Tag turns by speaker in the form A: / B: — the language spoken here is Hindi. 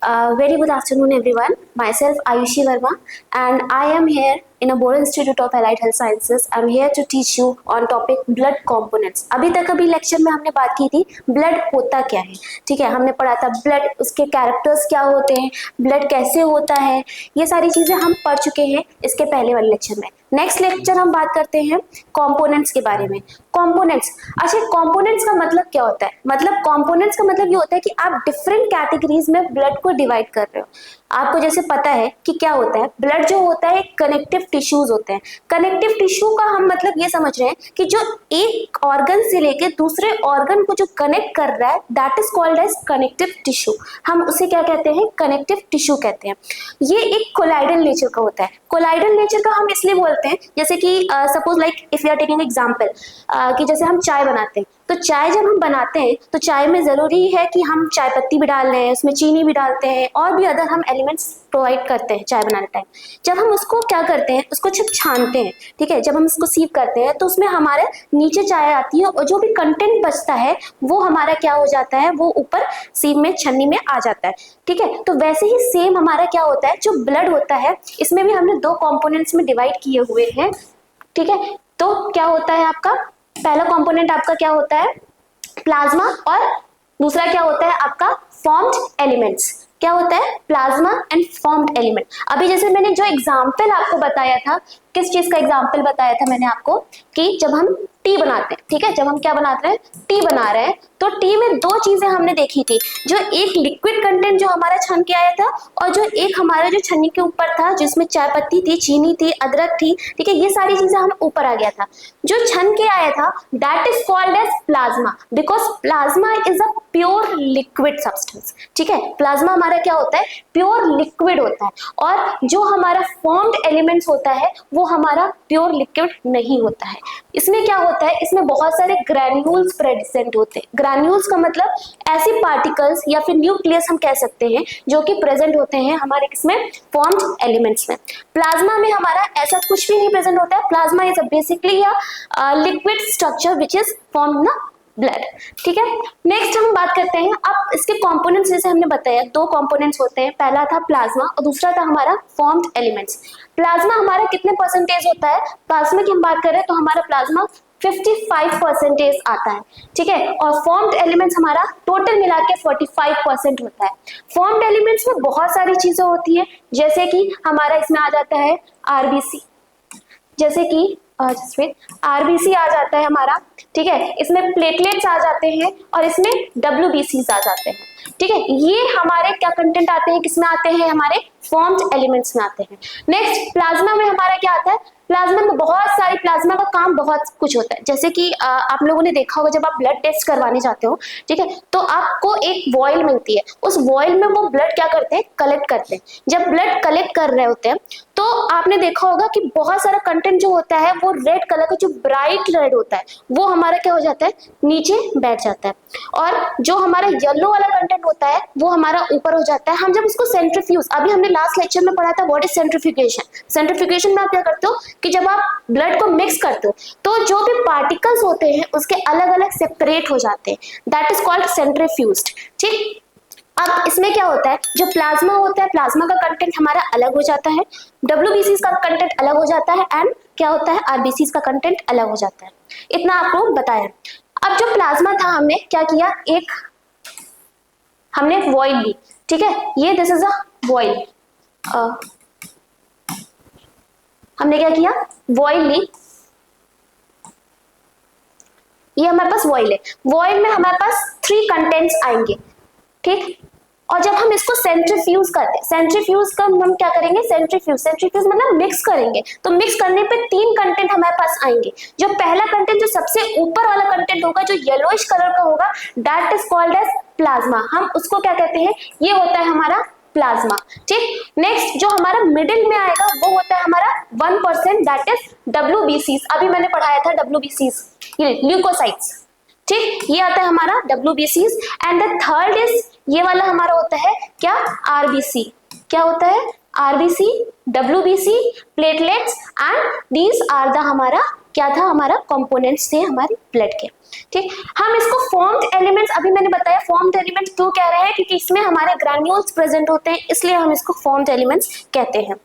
A: Very good afternoon, everyone. Myself Ayushi Verma, and I am here in a Board Institute of Allied Health Sciences. I'm here to teach you on topic blood components. अभी लेक्चर में हमने बात की थी ब्लड होता क्या है, ठीक है। हमने पढ़ा था ब्लड, उसके कैरेक्टर्स क्या होते हैं, ब्लड कैसे होता है, ये सारी चीजें हम पढ़ चुके हैं इसके पहले वाले लेक्चर में। नेक्स्ट लेक्चर हम बात करते हैं कंपोनेंट्स के बारे में। कंपोनेंट्स, अच्छा कंपोनेंट्स का मतलब क्या होता है? मतलब कंपोनेंट्स का मतलब ये होता है कि आप डिफरेंट कैटेगरीज में ब्लड को डिवाइड कर रहे हो। आपको जैसे पता है कि क्या होता है, ब्लड जो होता है कनेक्टिव टिश्यूज होते हैं। कनेक्टिव टिश्यू का हम मतलब ये समझ रहे हैं कि जो एक ऑर्गन से लेके दूसरे ऑर्गन को जो कनेक्ट कर रहा है, that is called as connective tissue. हम उसे क्या कहते हैं? कनेक्टिव टिश्यू कहते हैं। ये एक कोलाइडल नेचर का होता है। कोलाइडल नेचर का हम इसलिए बोलते हैं जैसे कि suppose like if you are taking example कि जैसे हम चाय बनाते हैं, तो चाय जब हम बनाते हैं तो चाय में जरूरी है कि हम चाय पत्ती भी डाल रहे हैं, उसमें चीनी भी डालते हैं और भी अदर हम एलिमेंट्स प्रोवाइड करते हैं चाय बनाने टाइम। जब हम उसको क्या करते हैं, उसको जब छानते हैं, ठीक है, जब हम उसको सीव करते हैं तो उसमें हमारे नीचे चाय आती है और जो भी कंटेंट बचता है वो हमारा क्या हो जाता है, वो ऊपर सीव में छन्नी में आ जाता है, ठीक है। तो वैसे ही सेम हमारा क्या होता है, जो ब्लड होता है इसमें भी हमने दो कंपोनेंट्स में डिवाइड किए हुए हैं, ठीक है। तो क्या होता है आपका पहला कंपोनेंट आपका क्या होता है, प्लाज्मा, और दूसरा क्या होता है आपका फॉर्म्ड एलिमेंट्स। क्या होता है? Plasma and formed element. अभी जैसे मैंने जो एग्जांपल आपको बताया था, किस चीज का एग्जांपल बताया था मैंने आपको, कि जब हम टी बनाते हैं, ठीक है, जब हम क्या बनाते हैं, टी बना रहे हैं, तो टी में दो चीजें हमने देखी थी। जो एक लिक्विड कंटेंट जो हमारा छन के आया था, और जो एक हमारा जो छन्नी के ऊपर था जिसमें चाय पत्ती थी, चीनी थी, अदरक थी, ठीक है, ये सारी चीजें हम ऊपर आ गया था। जो छन के आया था that is called as plasma, because plasma is a pure liquid substance, ठीक है। प्लाज्मा हमारा क्या होता है, प्योर लिक्विड होता है, और जो हमारा फॉर्म्ड एलिमेंट्स होता है वो हमारा प्योर लिक्विड नहीं होता है। इसमें क्या होता है, इसमें बहुत सारे ग्रैन्यूल्स प्रेजेंट होते हैं। ग्रैन्यूल्स का मतलब ऐसे पार्टिकल्स या फिर न्यूक्लियस हम कह सकते हैं जो कि प्रेजेंट होते हैं हमारे किसमें, फॉर्म्ड एलिमेंट्स में। प्लाज्मा में हमारा ऐसा कुछ भी नहीं प्रेजेंट होता है। Plasma is basically liquid structure which is formed ना ब्लड, ठीक है। नेक्स्ट हम बात करते हैं अब इसके कंपोनेंट्स। जैसे हमने बताया दो कंपोनेंट्स होते हैं, पहला था प्लाज्मा और दूसरा था हमारा फॉर्म्ड एलिमेंट्स। प्लाज्मा हमारा कितने परसेंटेज होता है? प्लाज्मा की हम बात करें तो हमारा प्लाज्मा 55% आता है, ठीक है, और फॉर्म्ड एलिमेंट्स हमारा टोटल मिला के 45% होता है। फॉर्म्ड एलिमेंट्स में बहुत सारी चीजें होती है, जैसे कि हमारा इसमें आ जाता है आरबीसी, जैसे कि आरबीसी आ जाता है हमारा, ठीक है, इसमें प्लेटलेट्स आ जाते हैं और इसमें डब्ल्यूबीसीज आ जाते हैं, ठीक है। ये हमारे क्या कंटेंट आते हैं, किसमें आते हैं, हमारे फॉर्म्ड एलिमेंट्स में आते हैं। नेक्स्ट प्लाज्मा में हमारा क्या आता है, प्लाज्मा में बहुत सारी, प्लाज्मा का काम बहुत कुछ होता है। जैसे कि आप लोगों ने देखा होगा जब आप ब्लड टेस्ट करवाने जाते हो, ठीक है, तो आपको एक वॉयल मिलती है, उस वॉयल में वो ब्लड क्या करते हैं, कलेक्ट करते हैं। जब ब्लड कलेक्ट कर रहे होते हैं तो आपने देखा होगा कि बहुत सारा कंटेंट जो होता है वो रेड कलर का, जो ब्राइट रेड होता है वो हमारा क्या हो जाता है, नीचे बैठ जाता है, और जो हमारा येलो वाला कंटेंट होता है वो हमारा ऊपर हो जाता है। हम जब उसको सेंट्रीफ्यूज, अभी हमने लास्ट लेक्चर में पढ़ा था व्हाट इज सेंट्रीफ्यूगेशन। सेंट्रीफ्यूगेशन में आप क्या करते हो कि जब आप ब्लड को मिक्स करते हो तो जो भी पार्टिकल्स होते हैं उसके अलग अलग सेपरेट हो जाते हैं, दैट इज कॉल्ड सेंट्रीफ्यूज्ड, ठीक। अब इसमें क्या होता है, जो प्लाज्मा होता है, प्लाज्मा का कंटेंट हमारा अलग हो जाता है, डब्ल्यूबीसीज का कंटेंट अलग हो जाता है, एंड क्या होता है, आरबीसीज का कंटेंट अलग हो जाता है। इतना आपको बताया। अब जो प्लाज्मा था हमने क्या किया, एक हमने वॉइल ली, ठीक है, ये दिस इज अ वॉइल, हमने क्या किया, वॉइल ली, ये हमारे पास वॉइल है। वॉइल में हमारे पास 3 कंटेंट्स आएंगे, ठीक, और जब हम इसको सेंट्रीफ्यूज करते हैं, सेंट्रीफ्यूज का हम क्या करेंगे, सेंट्रीफ्यूज मतलब मिक्स करेंगे, तो मिक्स करने पे 3 कंटेंट हमारे पास आएंगे। जो पहला कंटेंट, जो सबसे ऊपर वाला कंटेंट होगा, जो येलोइश कलर का होगा, that is called as plasma. हम उसको क्या कहते हैं, ये होता है हमारा प्लाज्मा, ठीक। नेक्स्ट जो हमारा मिडिल में आएगा वो होता है हमारा 1%, दैट इज डब्ल्यूबीसीज। अभी मैंने पढ़ाया था डब्ल्यूबीसीज, ये ल्यूकोसाइट्स, ठीक, ये आता है हमारा डब्ल्यूबीसीज। एंड द थर्ड इज, ये वाला हमारा होता है क्या, आरबीसी। क्या होता है, RBC, WBC, platelets and these are the हमारा क्या था, हमारा कंपोनेंट्स थे हमारे ब्लड के। ठीक, हम इसको फॉर्म्ड एलिमेंट्स, अभी मैंने बताया फॉर्म्ड एलिमेंट्स क्यों कह रहे हैं, क्योंकि इसमें हमारे ग्रैन्यूल्स प्रेजेंट होते हैं, इसलिए हम इसको फॉर्म्ड एलिमेंट्स कहते हैं।